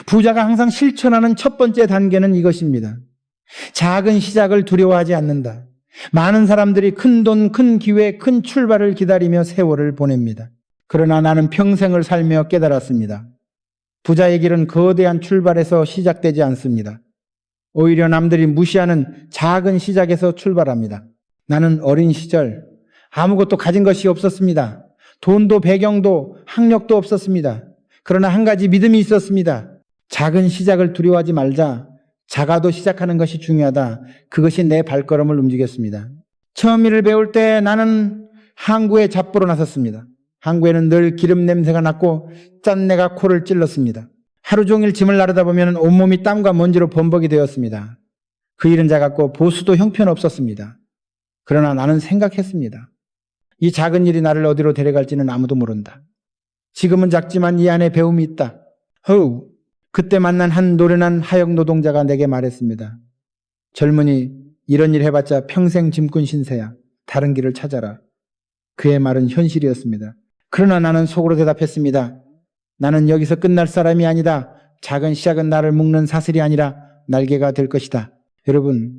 부자가 항상 실천하는 첫 번째 단계는 이것입니다. 작은 시작을 두려워하지 않는다. 많은 사람들이 큰 돈, 큰 기회, 큰 출발을 기다리며 세월을 보냅니다. 그러나 나는 평생을 살며 깨달았습니다. 부자의 길은 거대한 출발에서 시작되지 않습니다. 오히려 남들이 무시하는 작은 시작에서 출발합니다. 나는 어린 시절 아무것도 가진 것이 없었습니다. 돈도 배경도 학력도 없었습니다. 그러나 한 가지 믿음이 있었습니다. 작은 시작을 두려워하지 말자. 작아도 시작하는 것이 중요하다. 그것이 내 발걸음을 움직였습니다. 처음 일을 배울 때 나는 항구에 잡부로 나섰습니다. 항구에는 늘 기름 냄새가 났고 짠내가 코를 찔렀습니다. 하루 종일 짐을 나르다 보면 온몸이 땀과 먼지로 범벅이 되었습니다. 그 일은 작았고 보수도 형편없었습니다. 그러나 나는 생각했습니다. 이 작은 일이 나를 어디로 데려갈지는 아무도 모른다. 지금은 작지만 이 안에 배움이 있다. 그때 만난 한 노련한 하역 노동자가 내게 말했습니다. 젊은이, 이런 일 해봤자 평생 짐꾼 신세야. 다른 길을 찾아라. 그의 말은 현실이었습니다. 그러나 나는 속으로 대답했습니다. 나는 여기서 끝날 사람이 아니다. 작은 시작은 나를 묶는 사슬이 아니라 날개가 될 것이다. 여러분,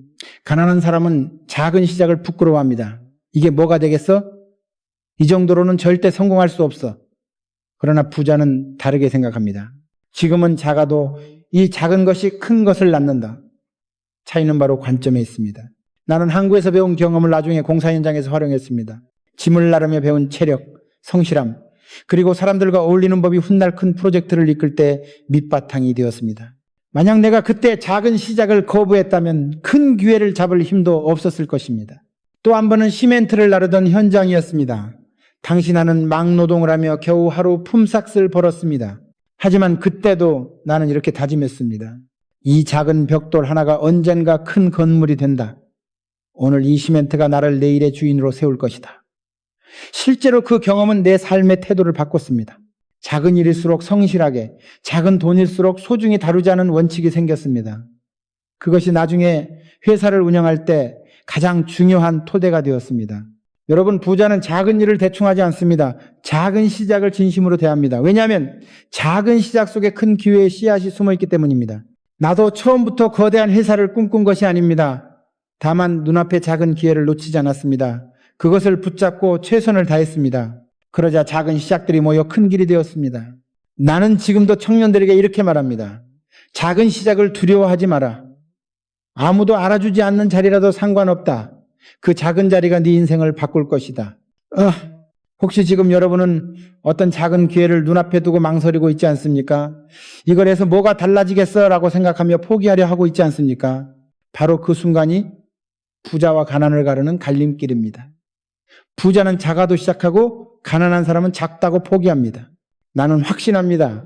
가난한 사람은 작은 시작을 부끄러워합니다. 이게 뭐가 되겠어? 이 정도로는 절대 성공할 수 없어. 그러나 부자는 다르게 생각합니다. 지금은 작아도 이 작은 것이 큰 것을 낳는다. 차이는 바로 관점에 있습니다. 나는 항구에서 배운 경험을 나중에 공사 현장에서 활용했습니다. 짐을 나르며 배운 체력, 성실함, 그리고 사람들과 어울리는 법이 훗날 큰 프로젝트를 이끌 때 밑바탕이 되었습니다. 만약 내가 그때 작은 시작을 거부했다면 큰 기회를 잡을 힘도 없었을 것입니다. 또 한 번은 시멘트를 나르던 현장이었습니다. 당시 나는 막노동을 하며 겨우 하루 품삯을 벌었습니다. 하지만 그때도 나는 이렇게 다짐했습니다. 이 작은 벽돌 하나가 언젠가 큰 건물이 된다. 오늘 이 시멘트가 나를 내일의 주인으로 세울 것이다. 실제로 그 경험은 내 삶의 태도를 바꿨습니다. 작은 일일수록 성실하게, 작은 돈일수록 소중히 다루지 않은 원칙이 생겼습니다. 그것이 나중에 회사를 운영할 때 가장 중요한 토대가 되었습니다. 여러분, 부자는 작은 일을 대충 하지 않습니다. 작은 시작을 진심으로 대합니다. 왜냐하면 작은 시작 속에 큰 기회의 씨앗이 숨어 있기 때문입니다. 나도 처음부터 거대한 회사를 꿈꾼 것이 아닙니다. 다만 눈앞에 작은 기회를 놓치지 않았습니다. 그것을 붙잡고 최선을 다했습니다. 그러자 작은 시작들이 모여 큰 길이 되었습니다. 나는 지금도 청년들에게 이렇게 말합니다. 작은 시작을 두려워하지 마라. 아무도 알아주지 않는 자리라도 상관없다. 그 작은 자리가 네 인생을 바꿀 것이다. 혹시 지금 여러분은 어떤 작은 기회를 눈앞에 두고 망설이고 있지 않습니까? 이걸 해서 뭐가 달라지겠어? 라고 생각하며 포기하려 하고 있지 않습니까? 바로 그 순간이 부자와 가난을 가르는 갈림길입니다. 부자는 작아도 시작하고 가난한 사람은 작다고 포기합니다. 나는 확신합니다.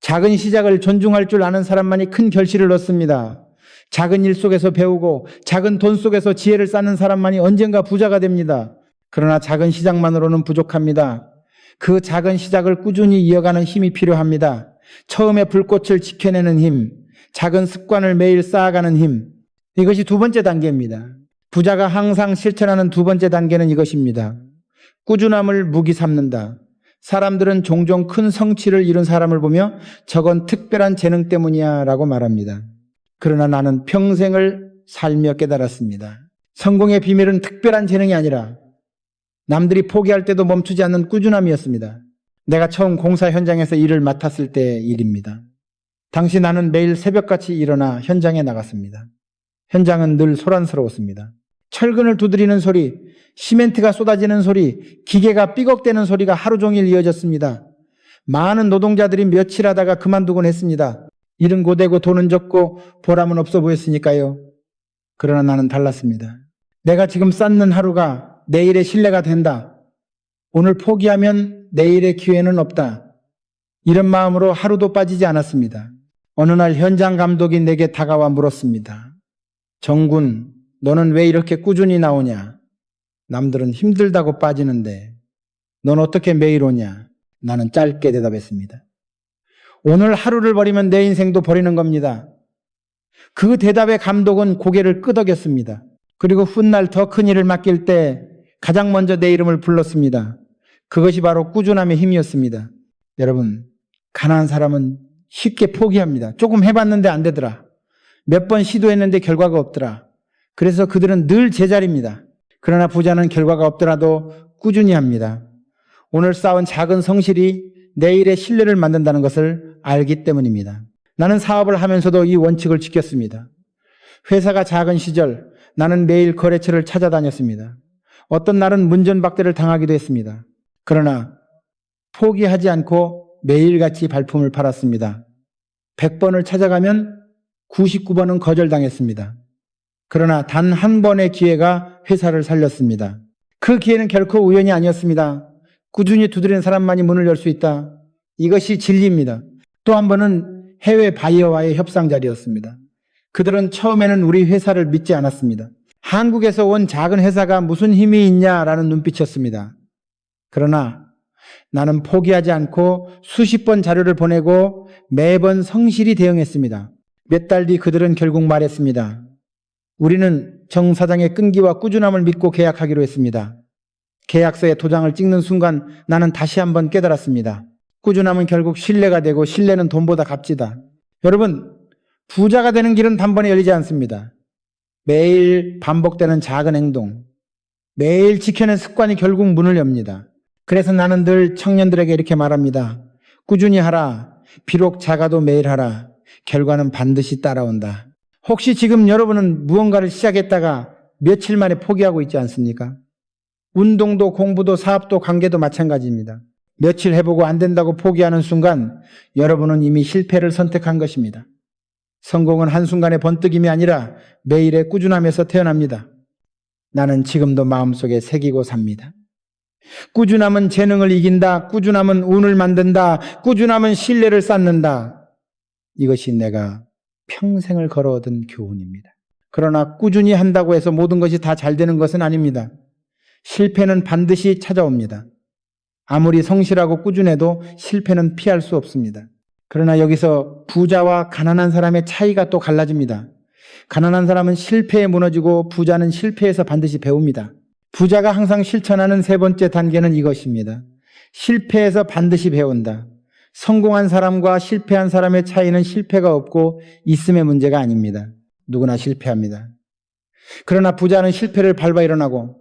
작은 시작을 존중할 줄 아는 사람만이 큰 결실을 얻습니다. 작은 일 속에서 배우고 작은 돈 속에서 지혜를 쌓는 사람만이 언젠가 부자가 됩니다. 그러나 작은 시작만으로는 부족합니다. 그 작은 시작을 꾸준히 이어가는 힘이 필요합니다. 처음에 불꽃을 지켜내는 힘, 작은 습관을 매일 쌓아가는 힘, 이것이 두 번째 단계입니다. 부자가 항상 실천하는 두 번째 단계는 이것입니다. 꾸준함을 무기 삼는다. 사람들은 종종 큰 성취를 이룬 사람을 보며 저건 특별한 재능 때문이야 라고 말합니다. 그러나 나는 평생을 살며 깨달았습니다. 성공의 비밀은 특별한 재능이 아니라 남들이 포기할 때도 멈추지 않는 꾸준함이었습니다. 내가 처음 공사 현장에서 일을 맡았을 때의 일입니다. 당시 나는 매일 새벽같이 일어나 현장에 나갔습니다. 현장은 늘 소란스러웠습니다. 철근을 두드리는 소리, 시멘트가 쏟아지는 소리, 기계가 삐걱대는 소리가 하루 종일 이어졌습니다. 많은 노동자들이 며칠 하다가 그만두곤 했습니다. 일은 고되고 돈은 적고 보람은 없어 보였으니까요. 그러나 나는 달랐습니다. 내가 지금 쌓는 하루가 내일의 신뢰가 된다. 오늘 포기하면 내일의 기회는 없다. 이런 마음으로 하루도 빠지지 않았습니다. 어느 날 현장 감독이 내게 다가와 물었습니다. 정군, 너는 왜 이렇게 꾸준히 나오냐? 남들은 힘들다고 빠지는데 넌 어떻게 매일 오냐? 나는 짧게 대답했습니다. 오늘 하루를 버리면 내 인생도 버리는 겁니다. 그 대답에 감독은 고개를 끄덕였습니다. 그리고 훗날 더 큰 일을 맡길 때 가장 먼저 내 이름을 불렀습니다. 그것이 바로 꾸준함의 힘이었습니다. 여러분, 가난한 사람은 쉽게 포기합니다. 조금 해봤는데 안 되더라. 몇 번 시도했는데 결과가 없더라. 그래서 그들은 늘 제자리입니다. 그러나 부자는 결과가 없더라도 꾸준히 합니다. 오늘 쌓은 작은 성실이 내일의 신뢰를 만든다는 것을 알기 때문입니다. 나는 사업을 하면서도 이 원칙을 지켰습니다. 회사가 작은 시절 나는 매일 거래처를 찾아다녔습니다. 어떤 날은 문전박대를 당하기도 했습니다. 그러나 포기하지 않고 매일같이 발품을 팔았습니다. 100번을 찾아가면 99번은 거절당했습니다. 그러나 단 한 번의 기회가 회사를 살렸습니다. 그 기회는 결코 우연이 아니었습니다. 꾸준히 두드리는 사람만이 문을 열 수 있다. 이것이 진리입니다. 또 한 번은 해외 바이어와의 협상 자리였습니다. 그들은 처음에는 우리 회사를 믿지 않았습니다. 한국에서 온 작은 회사가 무슨 힘이 있냐라는 눈빛이었습니다. 그러나 나는 포기하지 않고 수십 번 자료를 보내고 매번 성실히 대응했습니다. 몇 달 뒤 그들은 결국 말했습니다. 우리는 정 사장의 끈기와 꾸준함을 믿고 계약하기로 했습니다. 계약서에 도장을 찍는 순간 나는 다시 한번 깨달았습니다. 꾸준함은 결국 신뢰가 되고 신뢰는 돈보다 값지다. 여러분, 부자가 되는 길은 단번에 열리지 않습니다. 매일 반복되는 작은 행동, 매일 지켜낸 습관이 결국 문을 엽니다. 그래서 나는 늘 청년들에게 이렇게 말합니다. 꾸준히 하라. 비록 작아도 매일 하라. 결과는 반드시 따라온다. 혹시 지금 여러분은 무언가를 시작했다가 며칠 만에 포기하고 있지 않습니까? 운동도 공부도 사업도 관계도 마찬가지입니다. 며칠 해보고 안 된다고 포기하는 순간 여러분은 이미 실패를 선택한 것입니다. 성공은 한순간의 번뜩임이 아니라 매일의 꾸준함에서 태어납니다. 나는 지금도 마음속에 새기고 삽니다. 꾸준함은 재능을 이긴다. 꾸준함은 운을 만든다. 꾸준함은 신뢰를 쌓는다. 이것이 내가 평생을 걸어 얻은 교훈입니다. 그러나 꾸준히 한다고 해서 모든 것이 다 잘 되는 것은 아닙니다. 실패는 반드시 찾아옵니다. 아무리 성실하고 꾸준해도 실패는 피할 수 없습니다. 그러나 여기서 부자와 가난한 사람의 차이가 또 갈라집니다. 가난한 사람은 실패에 무너지고 부자는 실패에서 반드시 배웁니다. 부자가 항상 실천하는 세 번째 단계는 이것입니다. 실패에서 반드시 배운다. 성공한 사람과 실패한 사람의 차이는 실패가 없고 있음의 문제가 아닙니다. 누구나 실패합니다. 그러나 부자는 실패를 밟아 일어나고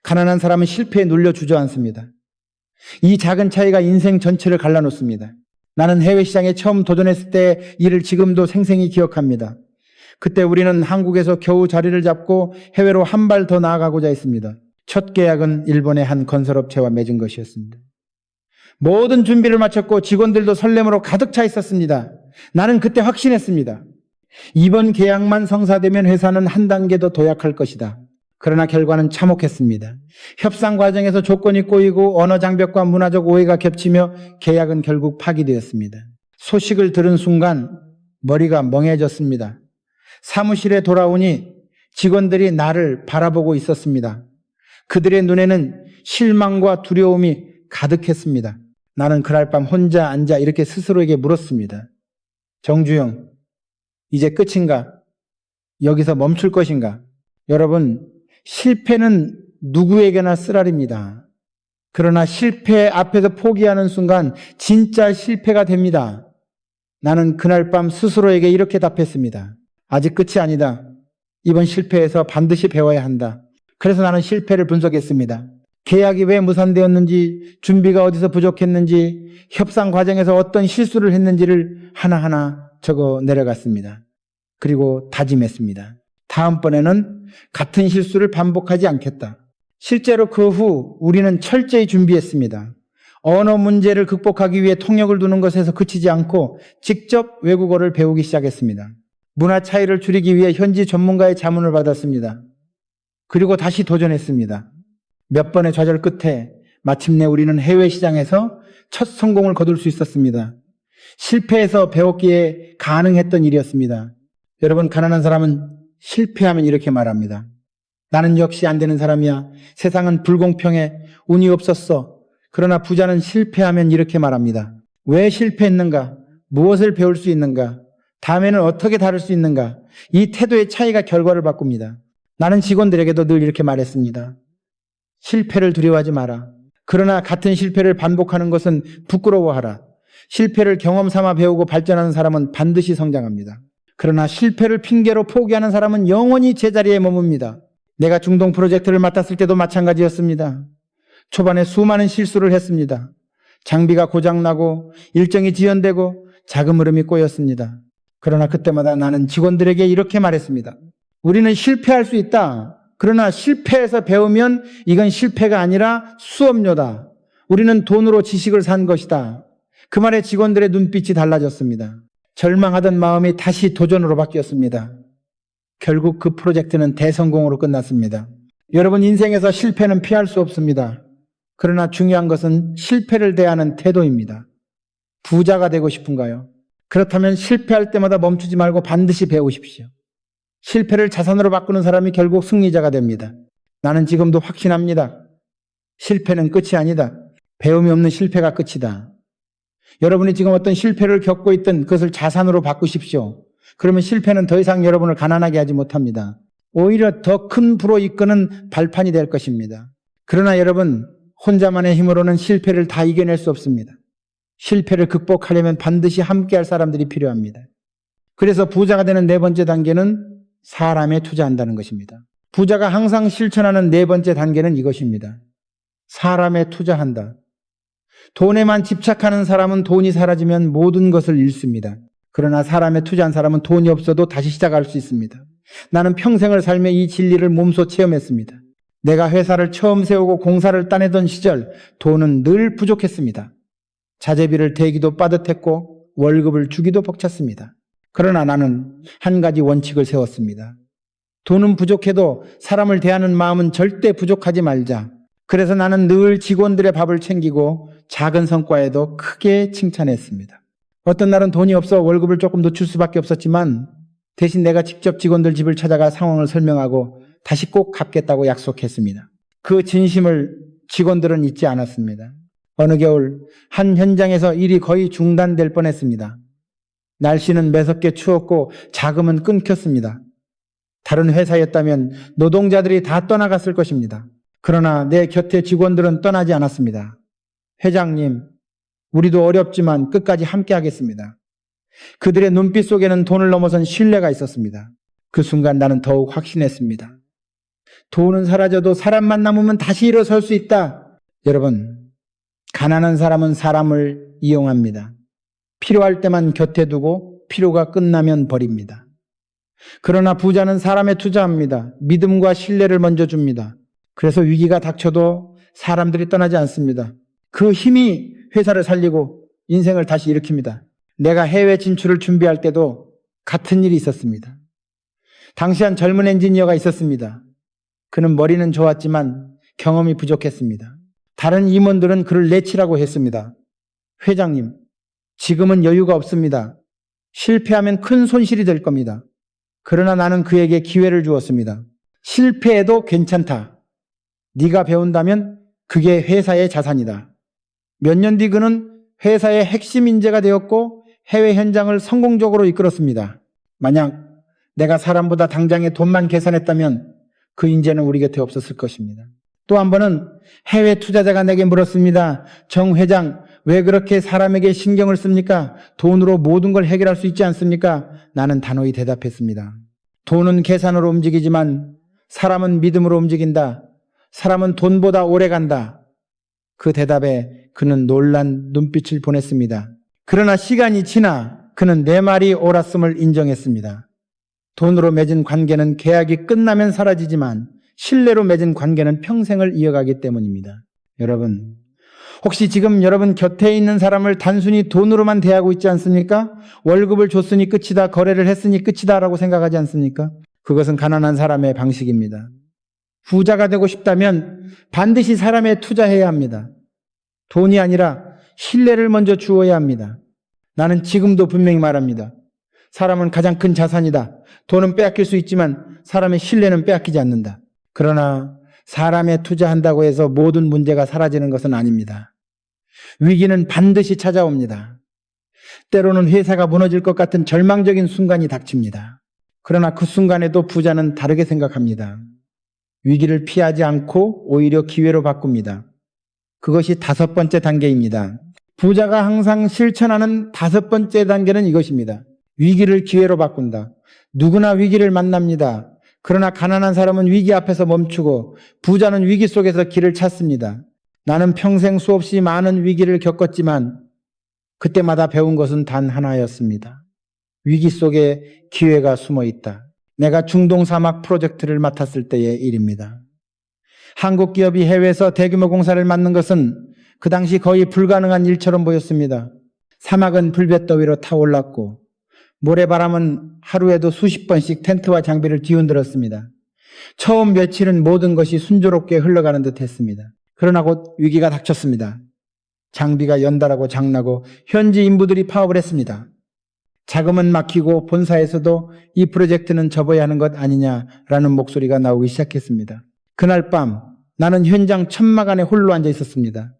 가난한 사람은 실패에 눌려 주저앉습니다. 이 작은 차이가 인생 전체를 갈라놓습니다. 나는 해외 시장에 처음 도전했을 때 이를 지금도 생생히 기억합니다. 그때 우리는 한국에서 겨우 자리를 잡고 해외로 한 발 더 나아가고자 했습니다. 첫 계약은 일본의 한 건설업체와 맺은 것이었습니다. 모든 준비를 마쳤고 직원들도 설렘으로 가득 차 있었습니다. 나는 그때 확신했습니다. 이번 계약만 성사되면 회사는 한 단계 더 도약할 것이다. 그러나 결과는 참혹했습니다. 협상 과정에서 조건이 꼬이고 언어 장벽과 문화적 오해가 겹치며 계약은 결국 파기되었습니다. 소식을 들은 순간 머리가 멍해졌습니다. 사무실에 돌아오니 직원들이 나를 바라보고 있었습니다. 그들의 눈에는 실망과 두려움이 가득했습니다. 나는 그날 밤 혼자 앉아 이렇게 스스로에게 물었습니다. 정주영, 이제 끝인가? 여기서 멈출 것인가? 여러분, 실패는 누구에게나 쓰라립니다. 그러나 실패 앞에서 포기하는 순간 진짜 실패가 됩니다. 나는 그날 밤 스스로에게 이렇게 답했습니다. 아직 끝이 아니다. 이번 실패에서 반드시 배워야 한다. 그래서 나는 실패를 분석했습니다. 계약이 왜 무산되었는지, 준비가 어디서 부족했는지, 협상 과정에서 어떤 실수를 했는지를 하나하나 적어 내려갔습니다. 그리고 다짐했습니다. 다음번에는 같은 실수를 반복하지 않겠다. 실제로 그 후 우리는 철저히 준비했습니다. 언어 문제를 극복하기 위해 통역을 두는 것에서 그치지 않고 직접 외국어를 배우기 시작했습니다. 문화 차이를 줄이기 위해 현지 전문가의 자문을 받았습니다. 그리고 다시 도전했습니다. 몇 번의 좌절 끝에 마침내 우리는 해외 시장에서 첫 성공을 거둘 수 있었습니다. 실패해서 배웠기에 가능했던 일이었습니다. 여러분, 가난한 사람은 실패하면 이렇게 말합니다. 나는 역시 안 되는 사람이야. 세상은 불공평해. 운이 없었어. 그러나 부자는 실패하면 이렇게 말합니다. 왜 실패했는가? 무엇을 배울 수 있는가? 다음에는 어떻게 다룰 수 있는가? 이 태도의 차이가 결과를 바꿉니다. 나는 직원들에게도 늘 이렇게 말했습니다. 실패를 두려워하지 마라. 그러나 같은 실패를 반복하는 것은 부끄러워하라. 실패를 경험 삼아 배우고 발전하는 사람은 반드시 성장합니다. 그러나 실패를 핑계로 포기하는 사람은 영원히 제자리에 머뭅니다. 내가 중동 프로젝트를 맡았을 때도 마찬가지였습니다. 초반에 수많은 실수를 했습니다. 장비가 고장나고 일정이 지연되고 자금 흐름이 꼬였습니다. 그러나 그때마다 나는 직원들에게 이렇게 말했습니다. 우리는 실패할 수 있다. 그러나 실패해서 배우면 이건 실패가 아니라 수업료다. 우리는 돈으로 지식을 산 것이다. 그 말에 직원들의 눈빛이 달라졌습니다. 절망하던 마음이 다시 도전으로 바뀌었습니다. 결국 그 프로젝트는 대성공으로 끝났습니다. 여러분, 인생에서 실패는 피할 수 없습니다. 그러나 중요한 것은 실패를 대하는 태도입니다. 부자가 되고 싶은가요? 그렇다면 실패할 때마다 멈추지 말고 반드시 배우십시오. 실패를 자산으로 바꾸는 사람이 결국 승리자가 됩니다. 나는 지금도 확신합니다. 실패는 끝이 아니다. 배움이 없는 실패가 끝이다. 여러분이 지금 어떤 실패를 겪고 있든 그것을 자산으로 바꾸십시오. 그러면 실패는 더 이상 여러분을 가난하게 하지 못합니다. 오히려 더 큰 부로 이끄는 발판이 될 것입니다. 그러나 여러분, 혼자만의 힘으로는 실패를 다 이겨낼 수 없습니다. 실패를 극복하려면 반드시 함께할 사람들이 필요합니다. 그래서 부자가 되는 네 번째 단계는 사람에 투자한다는 것입니다. 부자가 항상 실천하는 네 번째 단계는 이것입니다. 사람에 투자한다. 돈에만 집착하는 사람은 돈이 사라지면 모든 것을 잃습니다. 그러나 사람에 투자한 사람은 돈이 없어도 다시 시작할 수 있습니다. 나는 평생을 살며 이 진리를 몸소 체험했습니다. 내가 회사를 처음 세우고 공사를 따내던 시절 돈은 늘 부족했습니다. 자재비를 대기도 빠듯했고 월급을 주기도 벅찼습니다. 그러나 나는 한 가지 원칙을 세웠습니다. 돈은 부족해도 사람을 대하는 마음은 절대 부족하지 말자. 그래서 나는 늘 직원들의 밥을 챙기고 작은 성과에도 크게 칭찬했습니다. 어떤 날은 돈이 없어 월급을 조금 늦출 수밖에 없었지만 대신 내가 직접 직원들 집을 찾아가 상황을 설명하고 다시 꼭 갚겠다고 약속했습니다. 그 진심을 직원들은 잊지 않았습니다. 어느 겨울 한 현장에서 일이 거의 중단될 뻔했습니다. 날씨는 매섭게 추웠고 자금은 끊겼습니다. 다른 회사였다면 노동자들이 다 떠나갔을 것입니다. 그러나 내 곁에 직원들은 떠나지 않았습니다. 회장님, 우리도 어렵지만 끝까지 함께 하겠습니다. 그들의 눈빛 속에는 돈을 넘어선 신뢰가 있었습니다. 그 순간 나는 더욱 확신했습니다. 돈은 사라져도 사람만 남으면 다시 일어설 수 있다. 여러분, 가난한 사람은 사람을 이용합니다. 필요할 때만 곁에 두고 필요가 끝나면 버립니다. 그러나 부자는 사람에 투자합니다. 믿음과 신뢰를 먼저 줍니다. 그래서 위기가 닥쳐도 사람들이 떠나지 않습니다. 그 힘이 회사를 살리고 인생을 다시 일으킵니다. 내가 해외 진출을 준비할 때도 같은 일이 있었습니다. 당시 한 젊은 엔지니어가 있었습니다. 그는 머리는 좋았지만 경험이 부족했습니다. 다른 임원들은 그를 내치라고 했습니다. 회장님, 지금은 여유가 없습니다. 실패하면 큰 손실이 될 겁니다. 그러나 나는 그에게 기회를 주었습니다. 실패해도 괜찮다. 네가 배운다면 그게 회사의 자산이다. 몇 년 뒤 그는 회사의 핵심 인재가 되었고 해외 현장을 성공적으로 이끌었습니다. 만약 내가 사람보다 당장에 돈만 계산했다면 그 인재는 우리 곁에 없었을 것입니다. 또 한 번은 해외 투자자가 내게 물었습니다. 정 회장, 왜 그렇게 사람에게 신경을 씁니까? 돈으로 모든 걸 해결할 수 있지 않습니까? 나는 단호히 대답했습니다. 돈은 계산으로 움직이지만 사람은 믿음으로 움직인다. 사람은 돈보다 오래 간다. 그 대답에 그는 놀란 눈빛을 보냈습니다. 그러나 시간이 지나 그는 내 말이 옳았음을 인정했습니다. 돈으로 맺은 관계는 계약이 끝나면 사라지지만 신뢰로 맺은 관계는 평생을 이어가기 때문입니다. 여러분, 혹시 지금 여러분 곁에 있는 사람을 단순히 돈으로만 대하고 있지 않습니까? 월급을 줬으니 끝이다, 거래를 했으니 끝이다 라고 생각하지 않습니까? 그것은 가난한 사람의 방식입니다. 부자가 되고 싶다면 반드시 사람에 투자해야 합니다. 돈이 아니라 신뢰를 먼저 주어야 합니다. 나는 지금도 분명히 말합니다. 사람은 가장 큰 자산이다. 돈은 빼앗길 수 있지만 사람의 신뢰는 빼앗기지 않는다. 그러나 사람에 투자한다고 해서 모든 문제가 사라지는 것은 아닙니다. 위기는 반드시 찾아옵니다. 때로는 회사가 무너질 것 같은 절망적인 순간이 닥칩니다. 그러나 그 순간에도 부자는 다르게 생각합니다. 위기를 피하지 않고 오히려 기회로 바꿉니다. 그것이 5번째 단계입니다. 부자가 항상 실천하는 5번째 단계는 이것입니다. 위기를 기회로 바꾼다. 누구나 위기를 만납니다. 그러나 가난한 사람은 위기 앞에서 멈추고 부자는 위기 속에서 길을 찾습니다. 나는 평생 수없이 많은 위기를 겪었지만 그때마다 배운 것은 단 하나였습니다. 위기 속에 기회가 숨어 있다. 내가 중동 사막 프로젝트를 맡았을 때의 일입니다. 한국 기업이 해외에서 대규모 공사를 맡는 것은 그 당시 거의 불가능한 일처럼 보였습니다. 사막은 불볕더위로 타올랐고 모래바람은 하루에도 수십 번씩 텐트와 장비를 뒤흔들었습니다. 처음 며칠은 모든 것이 순조롭게 흘러가는 듯 했습니다. 그러나 곧 위기가 닥쳤습니다. 장비가 연달아고 장나고 현지 인부들이 파업을 했습니다. 자금은 막히고 본사에서도 이 프로젝트는 접어야 하는 것 아니냐라는 목소리가 나오기 시작했습니다. 그날 밤 나는 현장 천막 안에 홀로 앉아 있었습니다.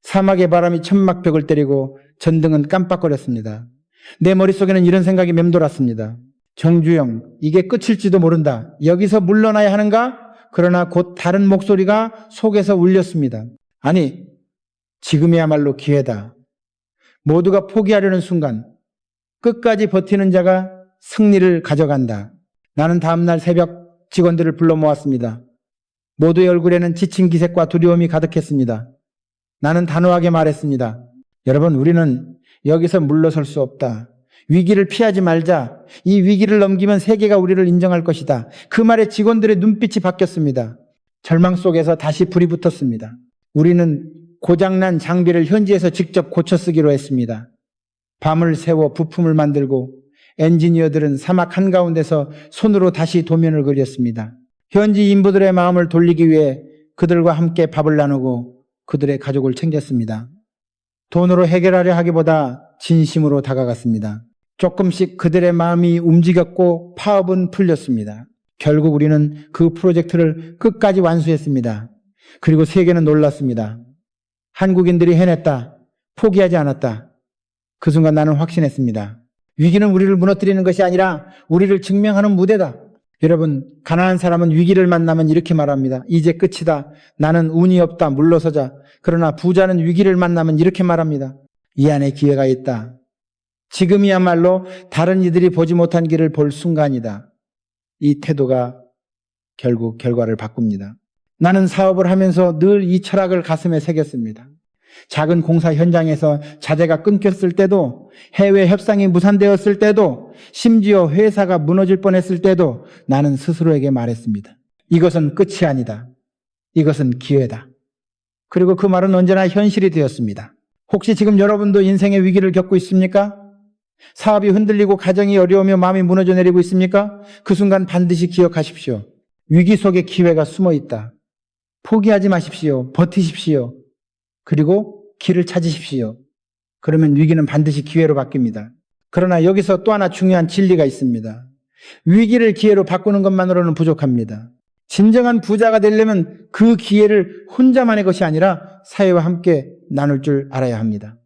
사막의 바람이 천막벽을 때리고 전등은 깜빡거렸습니다. 내 머릿속에는 이런 생각이 맴돌았습니다. 정주영, 이게 끝일지도 모른다. 여기서 물러나야 하는가? 그러나 곧 다른 목소리가 속에서 울렸습니다. 아니, 지금이야말로 기회다. 모두가 포기하려는 순간 끝까지 버티는 자가 승리를 가져간다. 나는 다음날 새벽 직원들을 불러 모았습니다. 모두의 얼굴에는 지친 기색과 두려움이 가득했습니다. 나는 단호하게 말했습니다. 여러분, 우리는 여기서 물러설 수 없다. 위기를 피하지 말자. 이 위기를 넘기면 세계가 우리를 인정할 것이다. 그 말에 직원들의 눈빛이 바뀌었습니다. 절망 속에서 다시 불이 붙었습니다. 우리는 고장난 장비를 현지에서 직접 고쳐 쓰기로 했습니다. 밤을 새워 부품을 만들고 엔지니어들은 사막 한가운데서 손으로 다시 도면을 그렸습니다. 현지 인부들의 마음을 돌리기 위해 그들과 함께 밥을 나누고 그들의 가족을 챙겼습니다. 돈으로 해결하려 하기보다 진심으로 다가갔습니다. 조금씩 그들의 마음이 움직였고 파업은 풀렸습니다. 결국 우리는 그 프로젝트를 끝까지 완수했습니다. 그리고 세계는 놀랐습니다. 한국인들이 해냈다. 포기하지 않았다. 그 순간 나는 확신했습니다. 위기는 우리를 무너뜨리는 것이 아니라 우리를 증명하는 무대다. 여러분, 가난한 사람은 위기를 만나면 이렇게 말합니다. 이제 끝이다. 나는 운이 없다. 물러서자. 그러나 부자는 위기를 만나면 이렇게 말합니다. 이 안에 기회가 있다. 지금이야말로 다른 이들이 보지 못한 길을 볼 순간이다. 이 태도가 결국 결과를 바꿉니다. 나는 사업을 하면서 늘 이 철학을 가슴에 새겼습니다. 작은 공사 현장에서 자재가 끊겼을 때도, 해외 협상이 무산되었을 때도, 심지어 회사가 무너질 뻔했을 때도 나는 스스로에게 말했습니다. 이것은 끝이 아니다. 이것은 기회다. 그리고 그 말은 언제나 현실이 되었습니다. 혹시 지금 여러분도 인생의 위기를 겪고 있습니까? 사업이 흔들리고 가정이 어려우며 마음이 무너져 내리고 있습니까? 그 순간 반드시 기억하십시오. 위기 속에 기회가 숨어 있다. 포기하지 마십시오. 버티십시오. 그리고 길을 찾으십시오. 그러면 위기는 반드시 기회로 바뀝니다. 그러나 여기서 또 하나 중요한 진리가 있습니다. 위기를 기회로 바꾸는 것만으로는 부족합니다. 진정한 부자가 되려면 그 기회를 혼자만의 것이 아니라 사회와 함께 나눌 줄 알아야 합니다.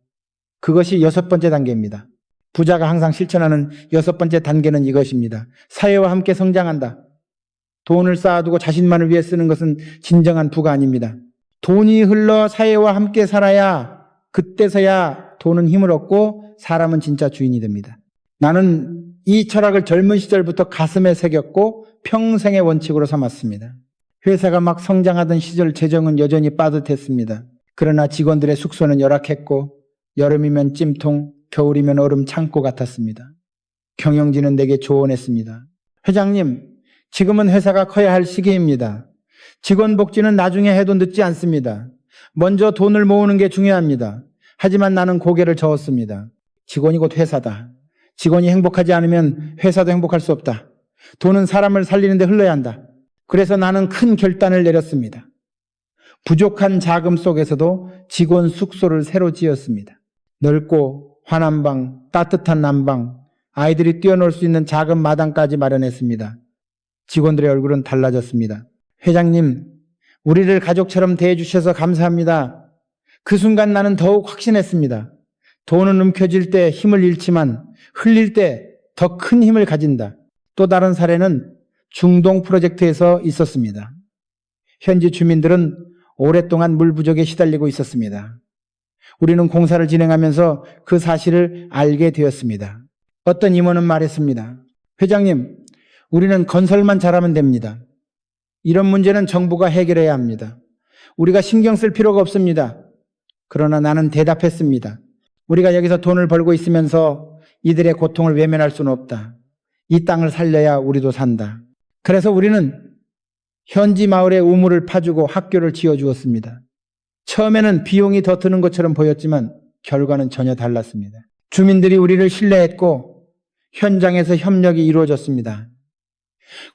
그것이 6번째 단계입니다. 부자가 항상 실천하는 6번째 단계는 이것입니다. 사회와 함께 성장한다. 돈을 쌓아두고 자신만을 위해 쓰는 것은 진정한 부가 아닙니다. 돈이 흘러 사회와 함께 살아야, 그때서야 돈은 힘을 얻고 사람은 진짜 주인이 됩니다. 나는 이 철학을 젊은 시절부터 가슴에 새겼고 평생의 원칙으로 삼았습니다. 회사가 막 성장하던 시절 재정은 여전히 빠듯했습니다. 그러나 직원들의 숙소는 열악했고 여름이면 찜통, 겨울이면 얼음 창고 같았습니다. 경영진은 내게 조언했습니다. 회장님, 지금은 회사가 커야 할 시기입니다. 직원 복지는 나중에 해도 늦지 않습니다. 먼저 돈을 모으는 게 중요합니다. 하지만 나는 고개를 저었습니다. 직원이 곧 회사다. 직원이 행복하지 않으면 회사도 행복할 수 없다. 돈은 사람을 살리는 데 흘러야 한다. 그래서 나는 큰 결단을 내렸습니다. 부족한 자금 속에서도 직원 숙소를 새로 지었습니다. 넓고 환한 방, 따뜻한 난방, 아이들이 뛰어놀 수 있는 작은 마당까지 마련했습니다. 직원들의 얼굴은 달라졌습니다. 회장님, 우리를 가족처럼 대해주셔서 감사합니다. 그 순간 나는 더욱 확신했습니다. 돈은 움켜쥘 때 힘을 잃지만 흘릴 때 더 큰 힘을 가진다. 또 다른 사례는 중동 프로젝트에서 있었습니다. 현지 주민들은 오랫동안 물 부족에 시달리고 있었습니다. 우리는 공사를 진행하면서 그 사실을 알게 되었습니다. 어떤 임원은 말했습니다. 회장님, 우리는 건설만 잘하면 됩니다. 이런 문제는 정부가 해결해야 합니다. 우리가 신경 쓸 필요가 없습니다. 그러나 나는 대답했습니다. 우리가 여기서 돈을 벌고 있으면서 이들의 고통을 외면할 수는 없다. 이 땅을 살려야 우리도 산다. 그래서 우리는 현지 마을에 우물을 파주고 학교를 지어주었습니다. 처음에는 비용이 더 드는 것처럼 보였지만 결과는 전혀 달랐습니다. 주민들이 우리를 신뢰했고 현장에서 협력이 이루어졌습니다.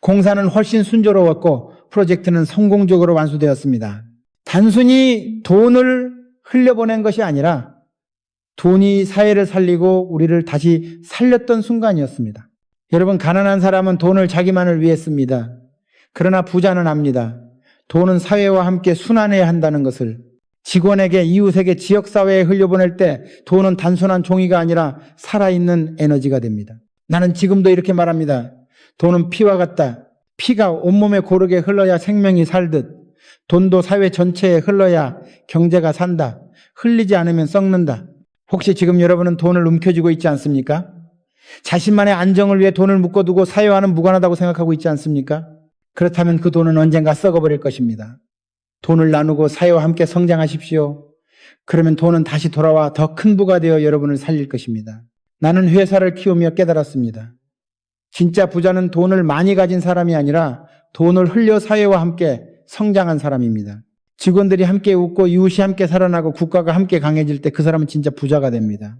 공사는 훨씬 순조로웠고 프로젝트는 성공적으로 완수되었습니다. 단순히 돈을 흘려보낸 것이 아니라 돈이 사회를 살리고 우리를 다시 살렸던 순간이었습니다. 여러분, 가난한 사람은 돈을 자기만을 위해 씁니다. 그러나 부자는 압니다. 돈은 사회와 함께 순환해야 한다는 것을. 직원에게, 이웃에게, 지역사회에 흘려보낼 때 돈은 단순한 종이가 아니라 살아있는 에너지가 됩니다. 나는 지금도 이렇게 말합니다. 돈은 피와 같다. 피가 온몸에 고르게 흘러야 생명이 살듯 돈도 사회 전체에 흘러야 경제가 산다. 흘리지 않으면 썩는다. 혹시 지금 여러분은 돈을 움켜쥐고 있지 않습니까? 자신만의 안정을 위해 돈을 묶어두고 사회와는 무관하다고 생각하고 있지 않습니까? 그렇다면 그 돈은 언젠가 썩어버릴 것입니다. 돈을 나누고 사회와 함께 성장하십시오. 그러면 돈은 다시 돌아와 더 큰 부가 되어 여러분을 살릴 것입니다. 나는 회사를 키우며 깨달았습니다. 진짜 부자는 돈을 많이 가진 사람이 아니라 돈을 흘려 사회와 함께 성장한 사람입니다. 직원들이 함께 웃고 이웃이 함께 살아나고 국가가 함께 강해질 때 그 사람은 진짜 부자가 됩니다.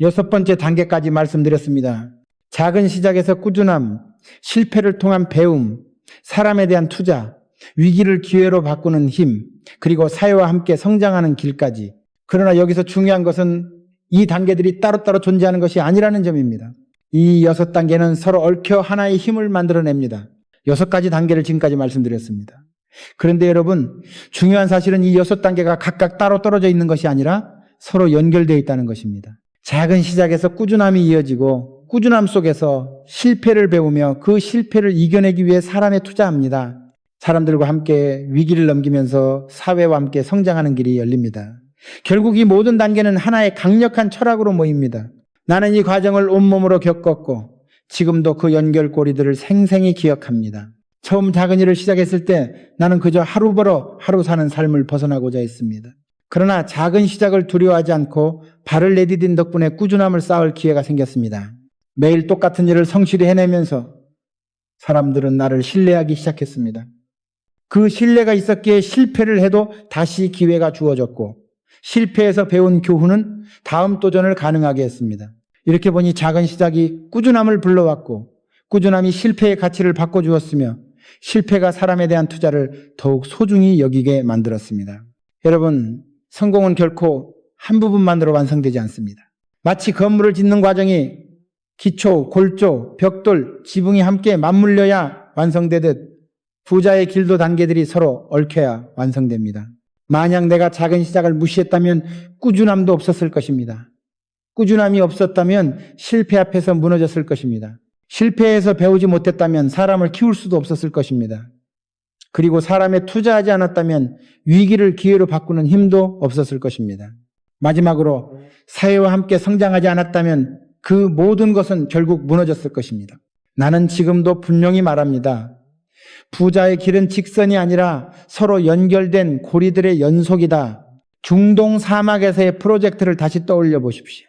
6번째 단계까지 말씀드렸습니다. 작은 시작에서 꾸준함, 실패를 통한 배움, 사람에 대한 투자, 위기를 기회로 바꾸는 힘, 그리고 사회와 함께 성장하는 길까지. 그러나 여기서 중요한 것은 이 단계들이 따로따로 존재하는 것이 아니라는 점입니다. 이 6단계는 서로 얽혀 하나의 힘을 만들어냅니다. 6가지 단계를 지금까지 말씀드렸습니다. 그런데 여러분, 중요한 사실은 이 6단계가 각각 따로 떨어져 있는 것이 아니라 서로 연결되어 있다는 것입니다. 작은 시작에서 꾸준함이 이어지고 꾸준함 속에서 실패를 배우며 그 실패를 이겨내기 위해 사람에 투자합니다. 사람들과 함께 위기를 넘기면서 사회와 함께 성장하는 길이 열립니다. 결국 이 모든 단계는 하나의 강력한 철학으로 모입니다. 나는 이 과정을 온몸으로 겪었고 지금도 그 연결고리들을 생생히 기억합니다. 처음 작은 일을 시작했을 때 나는 그저 하루 벌어 하루 사는 삶을 벗어나고자 했습니다. 그러나 작은 시작을 두려워하지 않고 발을 내디딘 덕분에 꾸준함을 쌓을 기회가 생겼습니다. 매일 똑같은 일을 성실히 해내면서 사람들은 나를 신뢰하기 시작했습니다. 그 신뢰가 있었기에 실패를 해도 다시 기회가 주어졌고 실패에서 배운 교훈은 다음 도전을 가능하게 했습니다. 이렇게 보니 작은 시작이 꾸준함을 불러왔고 꾸준함이 실패의 가치를 바꿔주었으며 실패가 사람에 대한 투자를 더욱 소중히 여기게 만들었습니다. 여러분, 성공은 결코 한 부분만으로 완성되지 않습니다. 마치 건물을 짓는 과정이 기초, 골조, 벽돌, 지붕이 함께 맞물려야 완성되듯 부자의 길도 단계들이 서로 얽혀야 완성됩니다. 만약 내가 작은 시작을 무시했다면 꾸준함도 없었을 것입니다. 꾸준함이 없었다면 실패 앞에서 무너졌을 것입니다. 실패해서 배우지 못했다면 사람을 키울 수도 없었을 것입니다. 그리고 사람에 투자하지 않았다면 위기를 기회로 바꾸는 힘도 없었을 것입니다. 마지막으로 사회와 함께 성장하지 않았다면 그 모든 것은 결국 무너졌을 것입니다. 나는 지금도 분명히 말합니다. 부자의 길은 직선이 아니라 서로 연결된 고리들의 연속이다. 중동 사막에서의 프로젝트를 다시 떠올려 보십시오.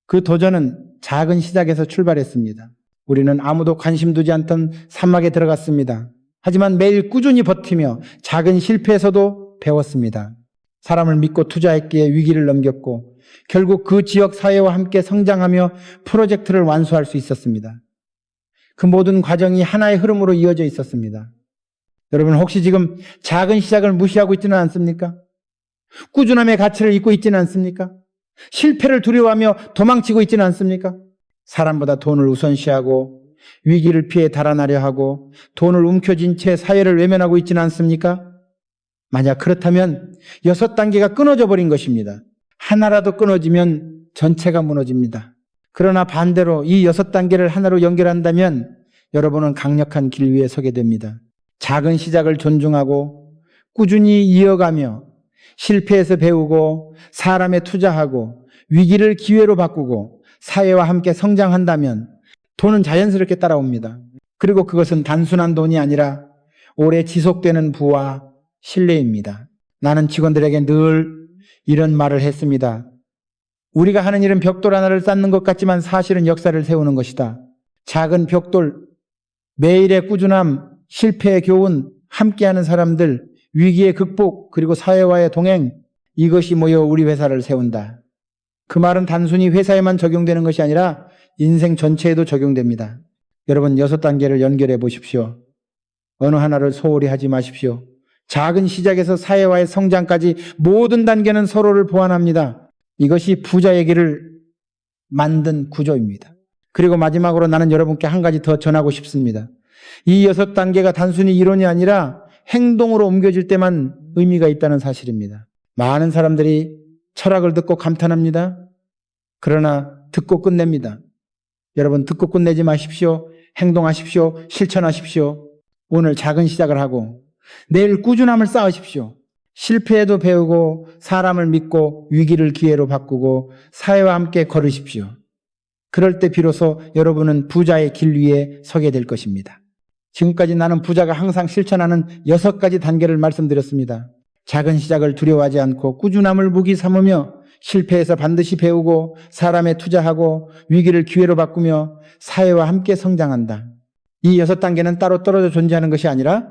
그 도전은 작은 시작에서 출발했습니다. 우리는 아무도 관심 두지 않던 사막에 들어갔습니다. 하지만 매일 꾸준히 버티며 작은 실패에서도 배웠습니다. 사람을 믿고 투자했기에 위기를 넘겼고 결국 그 지역 사회와 함께 성장하며 프로젝트를 완수할 수 있었습니다. 그 모든 과정이 하나의 흐름으로 이어져 있었습니다. 여러분, 혹시 지금 작은 시작을 무시하고 있지는 않습니까? 꾸준함의 가치를 잊고 있지는 않습니까? 실패를 두려워하며 도망치고 있지는 않습니까? 사람보다 돈을 우선시하고 위기를 피해 달아나려 하고 돈을 움켜쥔 채 사회를 외면하고 있지는 않습니까? 만약 그렇다면 6단계가 끊어져 버린 것입니다. 하나라도 끊어지면 전체가 무너집니다. 그러나 반대로 이 6단계를 하나로 연결한다면 여러분은 강력한 길 위에 서게 됩니다. 작은 시작을 존중하고 꾸준히 이어가며 실패해서 배우고 사람에 투자하고 위기를 기회로 바꾸고 사회와 함께 성장한다면 돈은 자연스럽게 따라옵니다. 그리고 그것은 단순한 돈이 아니라 오래 지속되는 부와 신뢰입니다. 나는 직원들에게 늘 이런 말을 했습니다. 우리가 하는 일은 벽돌 하나를 쌓는 것 같지만 사실은 역사를 세우는 것이다. 작은 벽돌, 매일의 꾸준함, 실패의 교훈, 함께하는 사람들, 위기의 극복, 그리고 사회와의 동행, 이것이 모여 우리 회사를 세운다. 그 말은 단순히 회사에만 적용되는 것이 아니라 인생 전체에도 적용됩니다. 여러분 6단계를 연결해 보십시오. 어느 하나를 소홀히 하지 마십시오. 작은 시작에서 사회와의 성장까지 모든 단계는 서로를 보완합니다. 이것이 부자의 길을 만든 구조입니다. 그리고 마지막으로 나는 여러분께 한 가지 더 전하고 싶습니다. 이 6단계가 단순히 이론이 아니라 행동으로 옮겨질 때만 의미가 있다는 사실입니다. 많은 사람들이 철학을 듣고 감탄합니다. 그러나 듣고 끝냅니다. 여러분 듣고 끝내지 마십시오. 행동하십시오. 실천하십시오. 오늘 작은 시작을 하고 내일 꾸준함을 쌓으십시오. 실패에도 배우고 사람을 믿고 위기를 기회로 바꾸고 사회와 함께 걸으십시오. 그럴 때 비로소 여러분은 부자의 길 위에 서게 될 것입니다. 지금까지 나는 부자가 항상 실천하는 6가지 단계를 말씀드렸습니다. 작은 시작을 두려워하지 않고 꾸준함을 무기 삼으며 실패해서 반드시 배우고 사람에 투자하고 위기를 기회로 바꾸며 사회와 함께 성장한다. 이 6단계는 따로 떨어져 존재하는 것이 아니라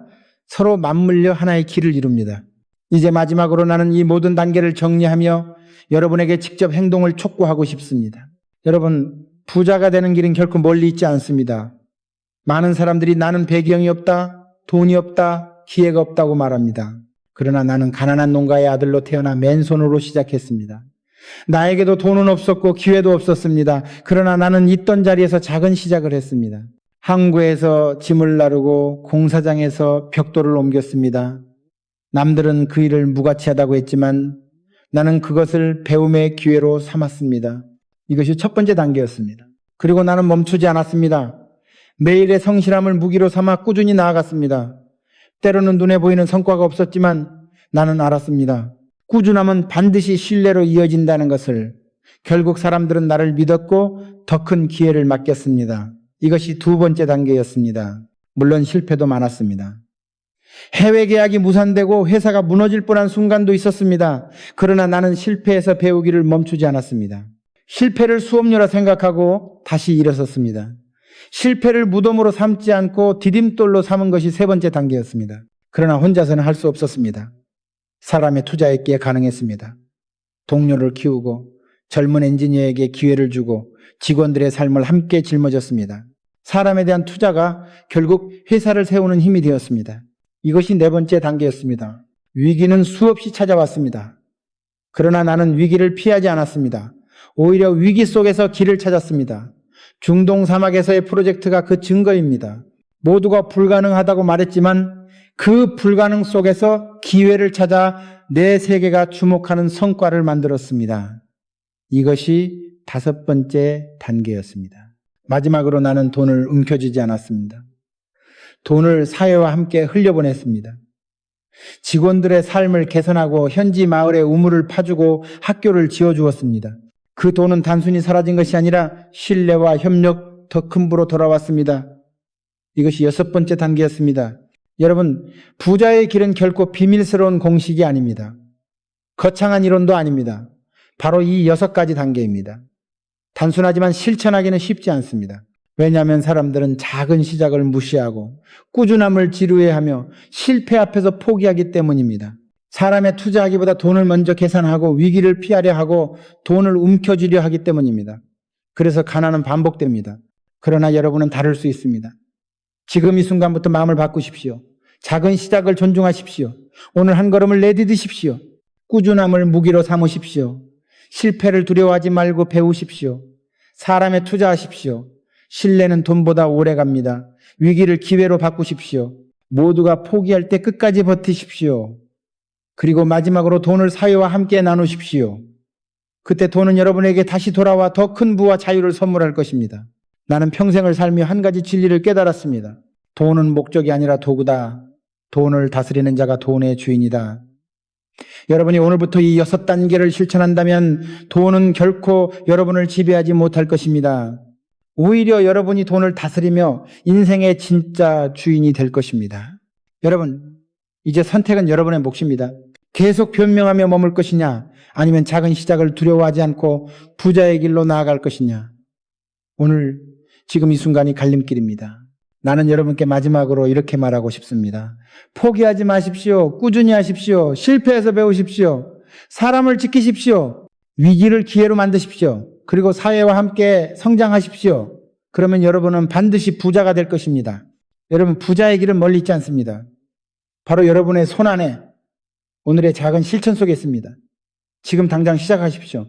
서로 맞물려 하나의 길을 이룹니다. 이제 마지막으로 나는 이 모든 단계를 정리하며 여러분에게 직접 행동을 촉구하고 싶습니다. 여러분, 부자가 되는 길은 결코 멀리 있지 않습니다. 많은 사람들이 나는 배경이 없다, 돈이 없다, 기회가 없다고 말합니다. 그러나 나는 가난한 농가의 아들로 태어나 맨손으로 시작했습니다. 나에게도 돈은 없었고 기회도 없었습니다. 그러나 나는 있던 자리에서 작은 시작을 했습니다. 항구에서 짐을 나르고 공사장에서 벽돌을 옮겼습니다. 남들은 그 일을 무가치하다고 했지만 나는 그것을 배움의 기회로 삼았습니다. 이것이 첫 번째 단계였습니다. 그리고 나는 멈추지 않았습니다. 매일의 성실함을 무기로 삼아 꾸준히 나아갔습니다. 때로는 눈에 보이는 성과가 없었지만 나는 알았습니다. 꾸준함은 반드시 신뢰로 이어진다는 것을. 결국 사람들은 나를 믿었고 더 큰 기회를 맡겼습니다. 이것이 두 번째 단계였습니다. 물론 실패도 많았습니다. 해외 계약이 무산되고 회사가 무너질 뻔한 순간도 있었습니다. 그러나 나는 실패해서 배우기를 멈추지 않았습니다. 실패를 수업료라 생각하고 다시 일어섰습니다. 실패를 무덤으로 삼지 않고 디딤돌로 삼은 것이 세 번째 단계였습니다. 그러나 혼자서는 할 수 없었습니다. 사람의 투자했기에 가능했습니다. 동료를 키우고 젊은 엔지니어에게 기회를 주고 직원들의 삶을 함께 짊어졌습니다. 사람에 대한 투자가 결국 회사를 세우는 힘이 되었습니다. 이것이 네 번째 단계였습니다. 위기는 수없이 찾아왔습니다. 그러나 나는 위기를 피하지 않았습니다. 오히려 위기 속에서 길을 찾았습니다. 중동 사막에서의 프로젝트가 그 증거입니다. 모두가 불가능하다고 말했지만 그 불가능 속에서 기회를 찾아 내 세계가 주목하는 성과를 만들었습니다. 이것이 다섯 번째 단계였습니다. 마지막으로 나는 돈을 움켜쥐지 않았습니다. 돈을 사회와 함께 흘려보냈습니다. 직원들의 삶을 개선하고 현지 마을에 우물을 파주고 학교를 지어주었습니다. 그 돈은 단순히 사라진 것이 아니라 신뢰와 협력, 더 큰 부로 돌아왔습니다. 이것이 여섯 번째 단계였습니다. 여러분, 부자의 길은 결코 비밀스러운 공식이 아닙니다. 거창한 이론도 아닙니다. 바로 이 6가지 단계입니다. 단순하지만 실천하기는 쉽지 않습니다. 왜냐하면 사람들은 작은 시작을 무시하고 꾸준함을 지루해하며 실패 앞에서 포기하기 때문입니다. 사람에 투자하기보다 돈을 먼저 계산하고 위기를 피하려 하고 돈을 움켜쥐려 하기 때문입니다. 그래서 가난은 반복됩니다. 그러나 여러분은 다를 수 있습니다. 지금 이 순간부터 마음을 바꾸십시오. 작은 시작을 존중하십시오. 오늘 한 걸음을 내디디십시오. 꾸준함을 무기로 삼으십시오. 실패를 두려워하지 말고 배우십시오. 사람에 투자하십시오. 신뢰는 돈보다 오래 갑니다. 위기를 기회로 바꾸십시오. 모두가 포기할 때 끝까지 버티십시오. 그리고 마지막으로 돈을 사회와 함께 나누십시오. 그때 돈은 여러분에게 다시 돌아와 더 큰 부와 자유를 선물할 것입니다. 나는 평생을 살며 한 가지 진리를 깨달았습니다. 돈은 목적이 아니라 도구다. 돈을 다스리는 자가 돈의 주인이다. 여러분이 오늘부터 이 6단계를 실천한다면 돈은 결코 여러분을 지배하지 못할 것입니다. 오히려 여러분이 돈을 다스리며 인생의 진짜 주인이 될 것입니다. 여러분, 이제 선택은 여러분의 몫입니다. 계속 변명하며 머물 것이냐, 아니면 작은 시작을 두려워하지 않고 부자의 길로 나아갈 것이냐. 오늘 지금 이 순간이 갈림길입니다. 나는 여러분께 마지막으로 이렇게 말하고 싶습니다. 포기하지 마십시오. 꾸준히 하십시오. 실패해서 배우십시오. 사람을 지키십시오. 위기를 기회로 만드십시오. 그리고 사회와 함께 성장하십시오. 그러면 여러분은 반드시 부자가 될 것입니다. 여러분, 부자의 길은 멀리 있지 않습니다. 바로 여러분의 손 안에 오늘의 작은 실천 속에 있습니다. 지금 당장 시작하십시오.